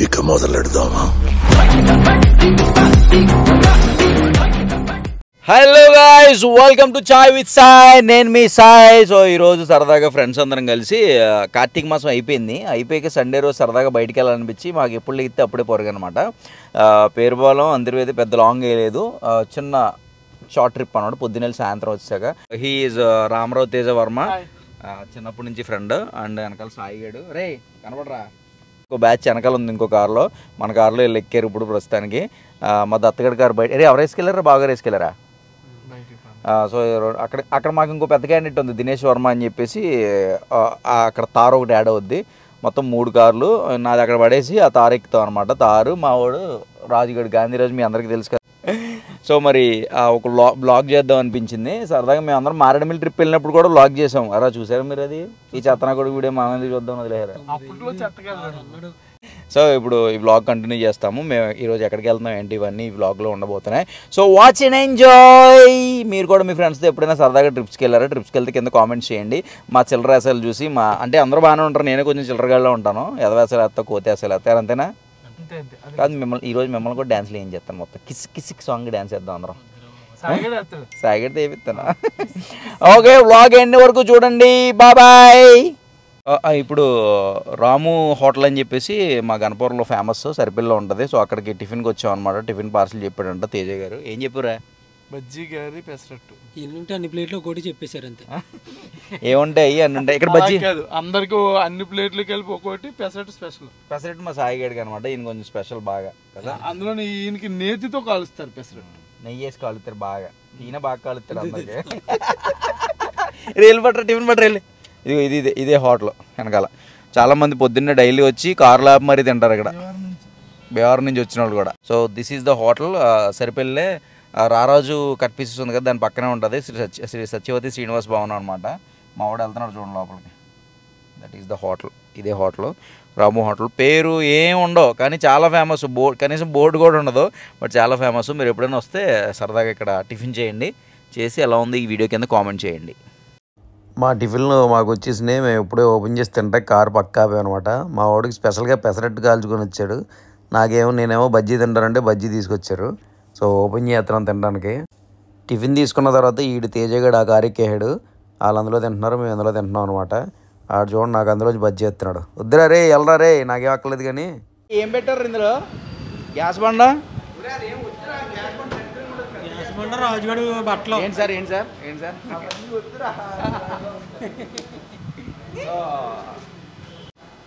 ఇక మొదలెడదామా? Hello guys, welcome to chai with Sai. నేను మీ సాయ్. సో ఈరోజు సరదాగా ఫ్రెండ్స్ అందరం కలిసి కార్తీక మాసం అయిపోయాక సండే రోజు సరదాగా బయటికి వెళ్ళాలనిపించి మాకు ఎప్పుడు లేగితే అప్పుడే పొరగనమాట. పేరుపాలెం అందరివేది పెద్ద లాంగ్ వేయలేదు, చిన్న షార్ట్ ట్రిప్ అనమాట. పొద్దున్నెళ్ళి సాయంత్రం వచ్చాక. హీ ఈజ్ రామరావు తేజ వర్మ, చిన్నప్పటి నుంచి ఫ్రెండ్. అండ్ వెనకాల సాయిగాడు. రే కనపడరా, ఇంకో బ్యాచ్ వెనకాల ఉంది ఇంకో కారులో. మన కారులో వీళ్ళు ఎక్కారు ఇప్పుడు ప్రస్తుతానికి. మా దత్తగడి కారు బయట. అరే ఎవరు వేసుకెళ్ళారా? బాగా వేసుకెళ్ళారా? సో అక్కడ మాకు ఇంకో పెద్ద క్యాండిడేట్ ఉంది, దినేష్ వర్మ అని చెప్పేసి. అక్కడ తారు ఒకటి యాడ్ అవుద్ది. మొత్తం 3 కార్లు నాది అక్కడ పడేసి ఆ తారు ఎక్కుతాం అనమాట. తారు మా వాడు రాజుగడు, గాంధీరాజు మీ అందరికీ తెలుసు కదా. సో మరి ఒక బ్లాగ్ చేద్దాం అనిపించింది. సరదాగా మేము అందరం మారేడుమిల్లి ట్రిప్ వెళ్ళినప్పుడు కూడా బ్లాగ్ చేసాం. అలా చూసారా మీరు? అది ఈ చెత్తనా కూడా వీడియో మా మంది చూద్దాం వదిలేరా. సో ఇప్పుడు ఈ వ్లాగ్ కంటిన్యూ చేస్తాము. మేము ఈరోజు ఎక్కడికి వెళ్తున్నాం ఏంటి ఇవన్నీ ఈ వ్లాగ్లో ఉండబోతున్నాయి. So watch and enjoy. మీరు కూడా మీ ఫ్రెండ్స్తో ఎప్పుడైనా సరదాగా ట్రిప్స్కి వెళ్ళారా? ట్రిప్స్కి వెళ్తే కింద కామెంట్స్ చేయండి. మా చిల్లర వేసాలు చూసి అంటే అందరూ బాగానే ఉంటారు, నేనే కొంచెం చిల్లరగాళ్ళలో ఉంటాను. ఎదవేసాలు వేస్తా, కోతేసాలు వేస్తారు, అంతేనా? కాదు, ఈరోజు మిమ్మల్ని కూడా డ్యాన్స్లు ఏం చేస్తాను. మొత్తం కిసిక్ సాంగ్ డ్యాన్స్ వేద్దాం అందరం. సాయిగడ్ తెపిస్తాను. ఓకే, వ్లాగ్ ఎండ్ వరకు చూడండి. బాయ్. ఇప్పుడు రాము హోటల్ అని చెప్పేసి మా గణపురంలో ఫేమస్, సరిపిల్లో ఉంటుంది. సో అక్కడికి టిఫిన్కి వచ్చాం అనమాట. టిఫిన్ పార్సల్ చెప్పాడంట తేజ గారు. ఏం చెప్పారా? బజ్జీ గారి పెసరట్టు. ఎన్నుంటే అన్ని ప్లేట్లు ఒకటి చెప్పేశారు అంతే. ఏముంటాయి అన్ని ఉంటాయి ఇక్కడ. బజ్జీ కాదు, అందరికి అన్ని ప్లేట్లు కలిపి ఒకటి పెసరట్టు స్పెషల్. పెసరట్టు మా సాయిగడికి అనమాట. ఈయన కొంచెం స్పెషల్ బాగా కదా. అందులో ఈయనకి నేతితో కాలుస్తారు పెసరట్టు. నెయ్యి వేసి కాలుతారు బాగా. ఈయన బాగా కాలుతారు అందరికి. రైలు పట్టరా, టిఫిన్ పట్టరా. ఇదే హోటల్ వెనకాల. చాలామంది పొద్దున్నే డైలీ వచ్చి కార్లు ఆపి మరీ తింటారు ఇక్కడ, బీహార్ నుంచి వచ్చిన వాళ్ళు కూడా. So this is the hotel. Saripalle Raraju cut pieces ఉంది కదా, దాని పక్కనే ఉంటుంది శ్రీ సత్యవతి శ్రీనివాస్ భవనం అనమాట. మా వాడు వెళ్తున్నాడు చూడండి లోపలికి. That is the hotel. ఇదే హోటల్, రాము హోటల్. పేరు ఏం ఉండవు కానీ చాలా ఫేమస్. కనీసం బోర్డు కూడా ఉండదు, బట్ చాలా ఫేమస్. మీరు ఎప్పుడైనా వస్తే సరదాగా ఇక్కడ టిఫిన్ చేయండి. చేసి ఎలా ఉంది ఈ వీడియో కింద కామెంట్ చేయండి. మా టిఫిన్లు మాకు వచ్చేసినాయి. మేము ఎప్పుడే ఓపెన్ చేసి తింటే కారు పక్క ఆపామన్నమాట. మా వాడికి స్పెషల్గా పెసరట్టు కాల్చుకొని వచ్చాడు. నేనేమో బజ్జీ తింటానంటే బజ్జీ తీసుకొచ్చారు. సో ఓపెన్ చేస్తున్నాం తినడానికి. టిఫిన్ తీసుకున్న తర్వాత ఈడు తేజగాడు ఆ కారు ఎక్కేసాడు. వాళ్ళు అందులో తింటున్నారు, మేము అందులో తింటున్నాం అనమాట. ఆడు చూడండి నాకు అందులో బజ్జీ ఎత్తున్నాడు. వద్దురా రే, వెళ్ళరా రే, నాకేం అక్కర్లేదు. కానీ ఏం పెట్టారు ఇందులో? గ్యాస్ బండ. రాజుగాడు బట్టలు. ఏంటి సార్?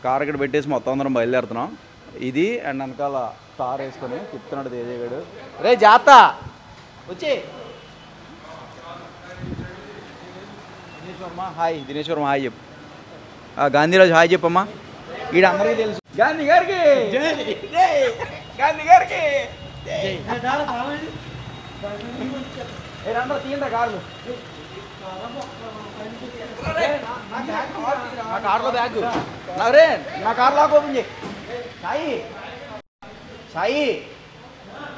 కార్ ఇక్కడ పెట్టేసి మొత్తం అందరం బయలుదేరుతున్నాం. ఇది అండ్ వెనకాల కార్ వేసుకొని తిప్పుతున్నాడు తేజగాడు. రే జాత వచ్చి. దినేష్ వర్మ హాయ్. దినేష్ వర్మ హాయ్ చెప్పు. గాంధీరాజు హాయ్ చెప్పమ్మా. ఈడ అందరికీ తెలుసు. గాంధీ గారికి, గాంధీ గారికి. తీయండి కార్లు. నా కార్లో బ్యాగ్. నా కార్ లాక్ ఓపెన్ చేయి. సాయి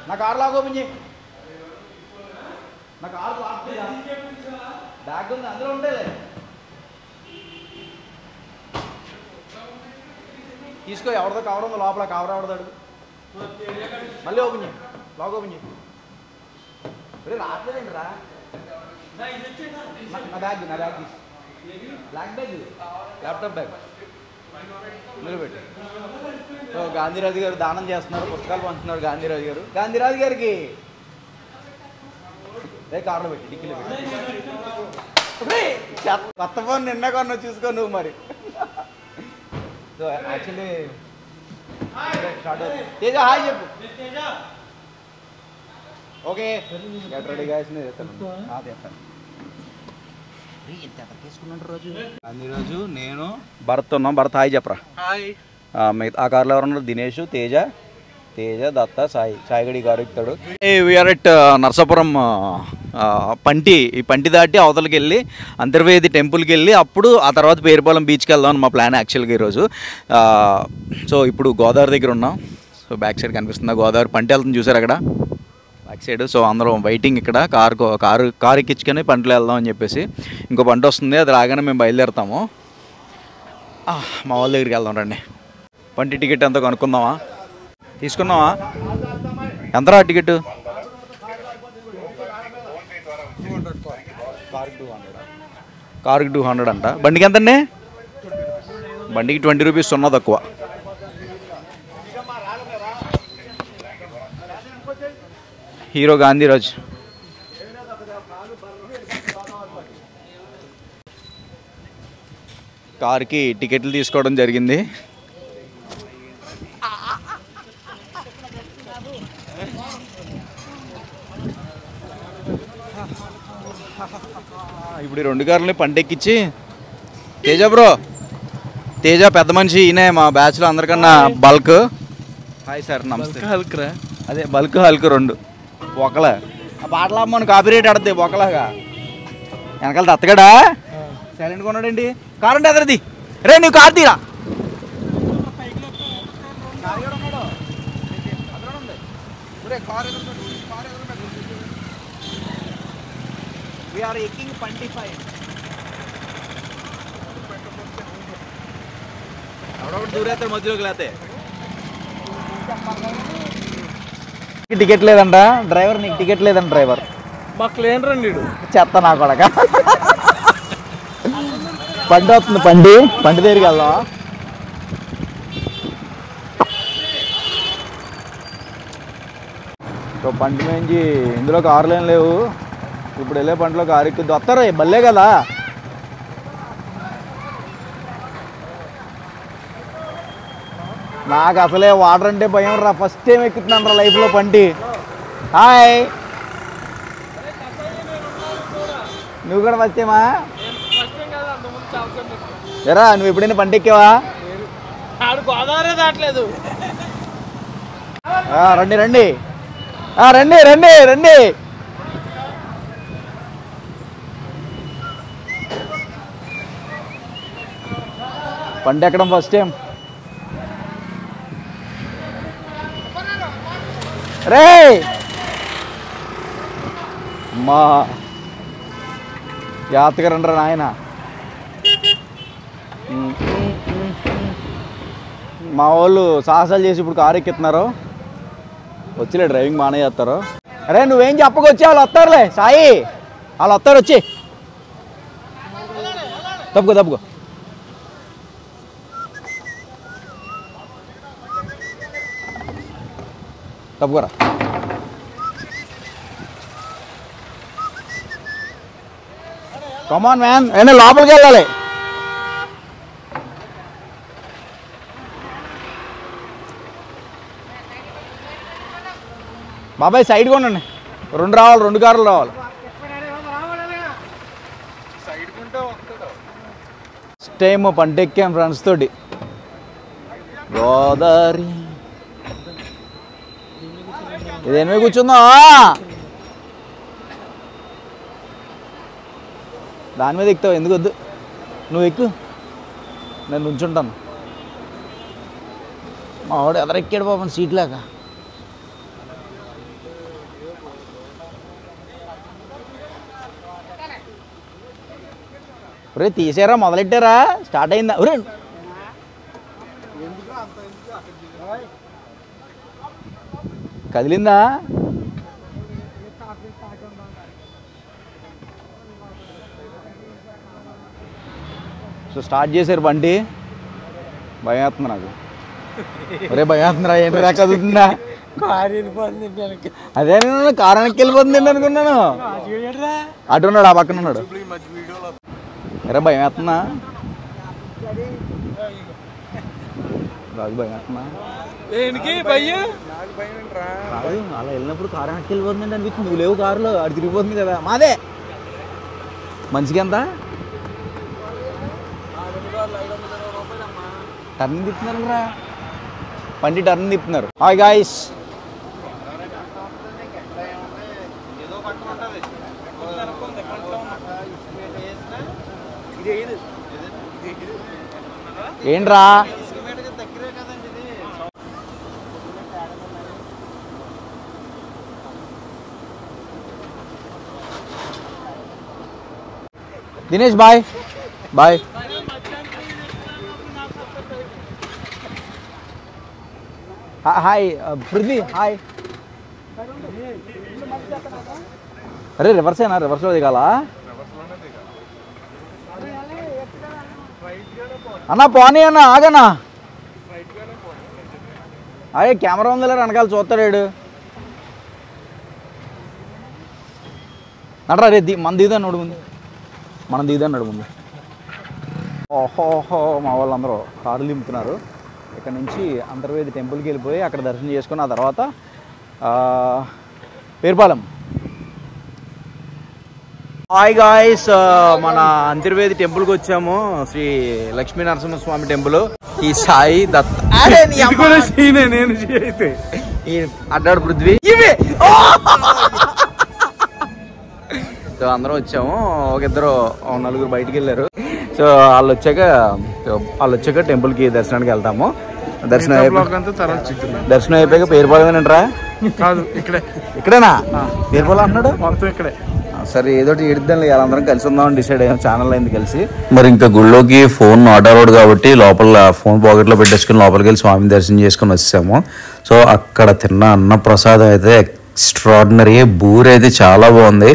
నా కార్ లాక్ ఓపెన్ చేయి. నా కార్ బ్యాగ్ ఉంది, అందులో ఉంటేలే. తీసుకో. ఎవరిదో కవర్ ఉందో లోపల. కవర్ ఎవడదాడు? మళ్ళీ ఓపెన్ చేయి. లాక్ ఓపెన్ చేయి. రాట్లేదండి రా. నా బ్యాగ్ తీసి. బ్లాక్ బ్యాగ్, ల్యాప్టాప్ బ్యాగ్ నిలబెట్టి. సో గాంధీరాజు గారు దానం చేస్తున్నారు, పుస్తకాలు పంచుతున్నారు గాంధీరాజు గారు. గాంధీరాజు గారికి కార్లో పెట్టి, డిక్కీలో పెట్టి. కొత్త ఫోన్ నిన్న కొన్నా, చూసుకో నువ్వు మరి. సో యాక్చువల్లీ తేజ హాయ్ చెప్పు. Okay, get ready guys. Gandhiraju, నేను భరత్ ఉన్నాం. భరత్ హాయ్ చెప్పరా. ఆ కార్లో ఎవరున్నారు? దినేష్, తేజ, దత్త, సాయిగడి కారు ఎక్కుతాడు. వీఆర్ ఎట్ నర్సాపురం ఈ పంటి దాటి అవతలకి వెళ్ళి అంతర్వేది టెంపుల్కి వెళ్ళి అప్పుడు ఆ తర్వాత పేరుపాలెం బీచ్కి వెళ్దాం అని మా ప్లాన్ యాక్చువల్గా ఈరోజు. సో ఇప్పుడు గోదావరి దగ్గర ఉన్నాం. సో బ్యాక్ సైడ్ కనిపిస్తుంది గోదావరి. పంటి వెళ్తుంది చూసారు అక్కడ బ్యాక్ సైడ్. సో అందరం వెయిటింగ్ ఇక్కడ. కారు ఎక్కించుకొని పంటలు వెళ్దాం అని చెప్పేసి. ఇంకో పంట వస్తుంది, అది రాగానే మేము బయలుదేరుతాము. మా వాళ్ళ దగ్గరికి వెళ్దాం రండి. పంటి టికెట్ అంతా కనుక్కుందామా? తీసుకున్నావా? ఎంతరా టికెట్? కార్కి 200 అంట. బండికి ఎంతండి? బండికి 20 రూపీస్, సున్నా తక్కువ. హీరో గాంధీరాజ్. కార్కి టికెట్లు తీసుకోవడం జరిగింది. ఇప్పుడు 2 కార్లని పంటెక్కించి తేజ బ్రో, తేజ పెద్ద మనిషి, ఈయనే మా బ్యాచ్లో అందరికన్నా బల్క్. హాయ్ సార్, నమస్తే. హల్క్రా అదే బల్క్ హల్క్ 2 ఒకలా. ఆ పాటలు మన కాపీ రేట్ ఆడతాయి ఒకలాగా. వెనకాల దత్తగడా సైలెంట్గా ఉన్నాడండి. కారు అంటే ఎదరది రే, నువ్వు కారు తీరా. దూరేస్తారు మధ్యలోకి లేతే. టికెట్ లేదంట డ్రైవర్, నీకు టికెట్ లేదంట డ్రైవర్. మాకు లేని రండి చెత్త నా కొడక. పండి వస్తుంది, పండి దగ్గరికి వెళ్దాం. సో పండి నుంచి ఇందులో కార్లు ఏం లేవు. ఇప్పుడు వెళ్ళే పంటలో కారు ఎక్కుద్ది. వస్తారు బల్లే కదా. నాకు అసలే వాటర్ అంటే భయం రా. ఫస్ట్ టైం ఎక్కుతున్నాను రా లైఫ్లో పంటి. హాయ్, నువ్వు కూడా ఫస్ట్ టైమా? ఎరా నువ్వు ఎప్పుడైనా పంట ఎక్కావా? గోదావరి దాటలేదు. రండి రండి రండి రండి రండి. పంట ఎక్కడం ఫస్ట్ టైం. రే మా జాగ్రత్తగా రండి నాయన. మా వాళ్ళు సాహసాలు చేసి ఇప్పుడు కారు ఎక్కిస్తున్నారు. వచ్చిలే డ్రైవింగ్ బాగానే చేస్తారు. అరే నువ్వేం చెప్పకొచ్చి వాళ్ళు వస్తారులే సాయి, వాళ్ళు వస్తారు. వచ్చి తప్పుకో తప్పుకోరా. కమాన్ మ్యాన్, అయినా లోపలికి వెళ్ళాలి. బాబాయ్ సైడ్ కొనండి. 2 రావాలి, 2 కార్లు రావాలి. ఫస్ట్ టైం పంట ఎక్కాం ఫ్రెండ్స్ తోటి. గోదావరి ఇదేమే కూర్చుందా? దాని మీద ఎక్కుతావు, ఎందుకు వద్దు, నువ్వు ఎక్కు, నేను నుంచుంటాను. మా వాడు ఎదరెక్కాడు పాపం సీట్ లేక. ఒరే తీసారా, మొదలెట్టారా, స్టార్ట్ అయిందా? ఒరే కదిలిందా? సో స్టార్ట్ చేశారు బండి. భయం వేస్తుంది నాకు. ఒరే భయం వేస్తుందిరా, ఏంటి కదులుతుందా? అదే నేను కారు వెనక్కి వెళ్ళిపోతుంది అనుకున్నాను. అటు ఉన్నాడు, ఆ పక్కన ఉన్నాడు. అరే భయం వేస్తుందా? రాజు భయం వేస్తుందా? రాజు అలా వెళ్ళినప్పుడు కారు వెనక్కి వెళ్ళిపోతుందండి అనిపించింది. నువ్వు లేవు కారులో, అటు తిరిగిపోతుంది కదా. మాదే మంచిగా ఎంత టర్న్ తిప్పుతున్నారు రా, పండి టర్న్ తిప్పుతున్నారు. హాయ్ గాయ్స్, ఏంట్రా Dinesh? Bye bye. Hi Prithvi hi. అరే రివర్స్లో దిగాల అన్నా, పోనీ అన్న ఆగనా. అదే కెమెరా ఉందిలే వెనకాల చూస్తాడు. నడరా రే మన దిగుదాన్నాడు ముందు, మనం దిగుదాన్నాడు ముందు. ఓహోహో మా వాళ్ళందరూ కార్లు దింపుతున్నారు. ఇక్కడ నుంచి అంతర్వేది టెంపుల్కి వెళ్ళిపోయి అక్కడ దర్శనం చేసుకుని ఆ తర్వాత పేరుపాలెం. హాయ్ గాయ్స్, మన అంతర్వేది టెంపుల్కి వచ్చాము. శ్రీ లక్ష్మీ నరసింహస్వామి టెంపుల్. ఈ సాయి దత్త అడ్డాడు పృథ్వీ. సో అందరం వచ్చాము. ఒక ఇద్దరు నలుగురు బయటికి వెళ్ళారు. సో వాళ్ళు వచ్చాక టెంపుల్కి దర్శనానికి వెళ్తాము. దర్శనం అయిపోయాక పేరుపాలెం ఏంట్రా? కాదు, ఇక్కడేనా పేరుపాలెం అన్నాడు. మొత్తం ఇక్కడే. సరే ఏదో ఎడిద్దాం, వాళ్ళందరం కలిసి ఉందామని డిసైడ్ అయ్యాం. ఛానల్ అయింది కలిసి. మరి ఇంకా గుళ్ళోకి ఫోన్ నాట్ అలౌడ్ కాబట్టి లోపల ఫోన్ పాకెట్లో పెట్టేసుకుని లోపలికి వెళ్ళి స్వామిని దర్శనం చేసుకుని వచ్చాము. సో అక్కడ తిన్న అన్న ప్రసాదం అయితే ఎక్స్ట్రాడినరీ. బూరి అయితే చాలా బాగుంది.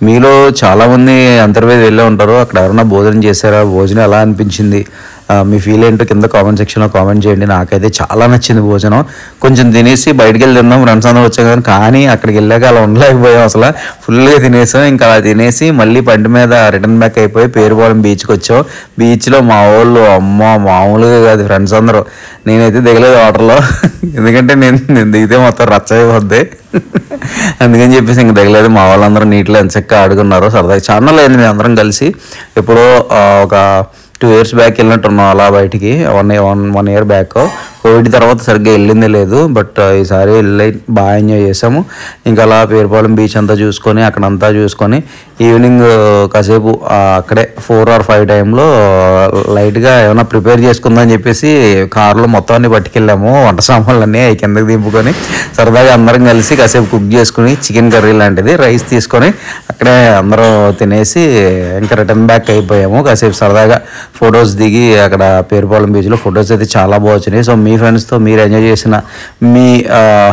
మీలో చాలామంది అంతర్వేది వెళ్ళే ఉంటారు. అక్కడ ఎవరైనా భోజనం చేశారా? భోజనం ఎలా అనిపించింది? మీ ఫీల్ ఏంటో కింద కామెంట్ సెక్షన్లో కామెంట్ చేయండి. నాకైతే చాలా నచ్చింది భోజనం. కొంచెం తినేసి బయటికి వెళ్ళి తిన్నాం, ఫ్రెండ్స్ అందరూ వచ్చాం. కానీ అక్కడికి వెళ్ళాక అలా ఉండలేకపోయాం. అసలు ఫుల్గా తినేసాం. ఇంకా అలా తినేసి మళ్ళీ బండి మీద రిటర్న్ బ్యాక్ అయిపోయి పేరుపాలెం బీచ్కి వచ్చాం. బీచ్లో మా వాళ్ళు మామూలుగా కాదు ఫ్రెండ్స్ అందరూ. నేనైతే దిగలేదు వాటర్లో, ఎందుకంటే నేను దిగితే మొత్తం రచ్చ అయిపోద్ది. అందుకని చెప్పేసి ఇంక దిగలేదు. మా వాళ్ళందరూ నీటిలో ఎంచక్క ఆడుకున్నారు. సరదాగా ఛానల్ అయింది. మేము అందరం కలిసి ఎప్పుడో ఒక 2 years బ్యాక్ వెళ్ళినట్టున్నాం అలా బయటికి. 1 year బ్యాక్. కోవిడ్ తర్వాత సరిగ్గా వెళ్ళిందే లేదు. బట్ ఈసారి వెళ్ళి బాగా ఎంజాయ్ చేసాము. ఇంకా అలా పేరుపాలెం బీచ్ అంతా చూసుకొని అక్కడంతా చూసుకొని ఈవినింగ్ కాసేపు అక్కడే 4 or 5 టైంలో లైట్గా ఏమైనా ప్రిపేర్ చేసుకుందని చెప్పేసి కార్లో మొత్తం అన్ని పట్టుకెళ్ళాము. వంట సామాన్లన్నీ అవి కిందకి దింపుకొని సరదాగా అందరం కలిసి కాసేపు కుక్ చేసుకుని చికెన్ కర్రీ లాంటిది రైస్ తీసుకొని అక్కడే అందరం తినేసి ఇంకా రిటర్న్ బ్యాక్ అయిపోయాము. కాసేపు సరదాగా ఫొటోస్ దిగి అక్కడ పేరుపాలెం బీచ్లో ఫొటోస్ అయితే చాలా బాగా వచ్చినాయి. సో మీ ఫ్రెండ్స్తో మీరు ఎంజాయ్ చేసిన మీ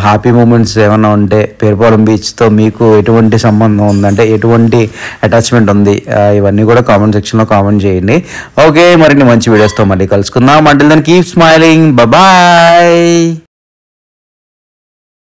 హ్యాపీ మూమెంట్స్ ఏమైనా ఉంటే, పేరుపాలెం బీచ్తో మీకు ఎటువంటి సంబంధం ఉందంటే, ఎటువంటి అటాచ్మెంట్ ఉంది, ఇవన్నీ కూడా కామెంట్ సెక్షన్లో కామెంట్ చేయండి. ఓకే, మరిన్ని మంచి వీడియోస్తో మళ్ళీ కలుసుకుందాం. Until then keep smiling. Bye.